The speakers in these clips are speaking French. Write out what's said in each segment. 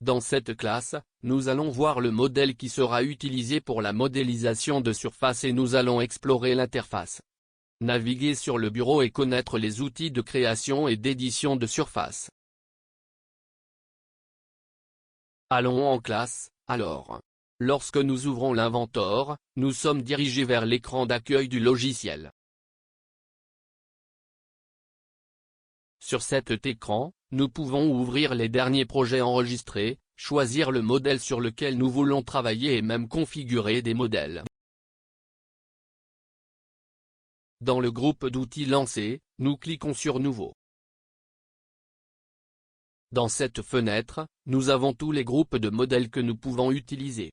Dans cette classe, nous allons voir le modèle qui sera utilisé pour la modélisation de surface et nous allons explorer l'interface. Naviguer sur le bureau et connaître les outils de création et d'édition de surface. Allons en classe, alors. Lorsque nous ouvrons l'Inventor, nous sommes dirigés vers l'écran d'accueil du logiciel. Sur cet écran, nous pouvons ouvrir les derniers projets enregistrés, choisir le modèle sur lequel nous voulons travailler et même configurer des modèles. Dans le groupe d'outils lancés, nous cliquons sur Nouveau. Dans cette fenêtre, nous avons tous les groupes de modèles que nous pouvons utiliser.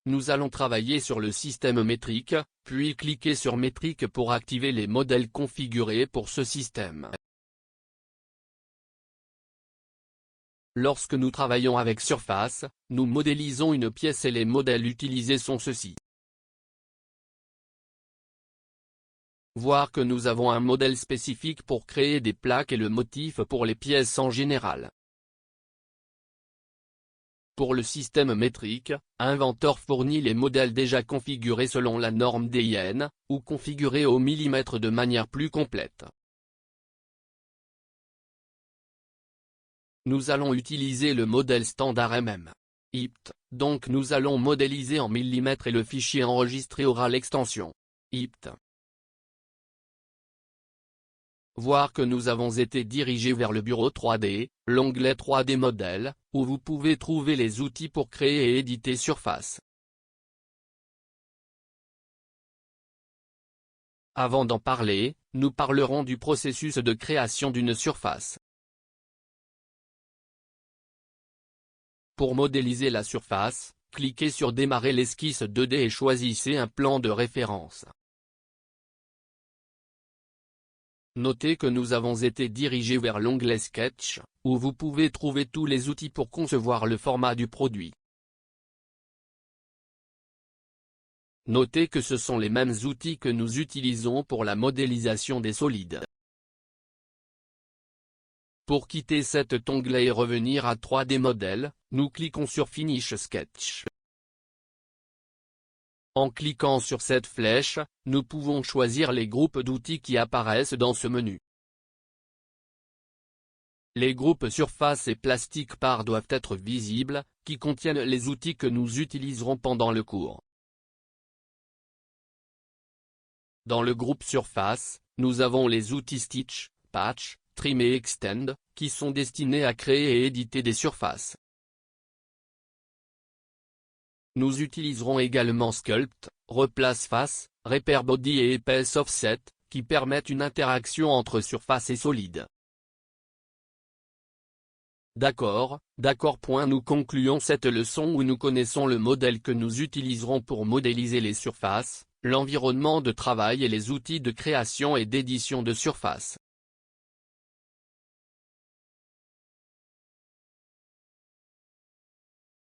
Nous allons travailler sur le système métrique, puis cliquer sur Métrique pour activer les modèles configurés pour ce système. Lorsque nous travaillons avec surface, nous modélisons une pièce et les modèles utilisés sont ceux-ci. Voir que nous avons un modèle spécifique pour créer des plaques et le motif pour les pièces en général. Pour le système métrique, Inventor fournit les modèles déjà configurés selon la norme DIN, ou configurés au millimètre de manière plus complète. Nous allons utiliser le modèle standard IPT, donc nous allons modéliser en millimètres et le fichier enregistré aura l'extension IPT. Voir que nous avons été dirigés vers le bureau 3D, l'onglet 3D modèle, où vous pouvez trouver les outils pour créer et éditer surface. Avant d'en parler, nous parlerons du processus de création d'une surface. Pour modéliser la surface, cliquez sur Démarrer l'esquisse 2D et choisissez un plan de référence. Notez que nous avons été dirigés vers l'onglet Sketch, où vous pouvez trouver tous les outils pour concevoir le format du produit. Notez que ce sont les mêmes outils que nous utilisons pour la modélisation des solides. Pour quitter cet onglet et revenir à 3D Model, nous cliquons sur Finish Sketch. En cliquant sur cette flèche, nous pouvons choisir les groupes d'outils qui apparaissent dans ce menu. Les groupes surface et plastique par doivent être visibles, qui contiennent les outils que nous utiliserons pendant le cours. Dans le groupe surface, nous avons les outils Stitch, Patch, Trim et Extend, qui sont destinés à créer et éditer des surfaces. Nous utiliserons également Sculpt, Replace Face, Repair Body et Épaisse Offset, qui permettent une interaction entre surface et solide. D'accord. Nous concluons cette leçon où nous connaissons le modèle que nous utiliserons pour modéliser les surfaces, l'environnement de travail et les outils de création et d'édition de surface.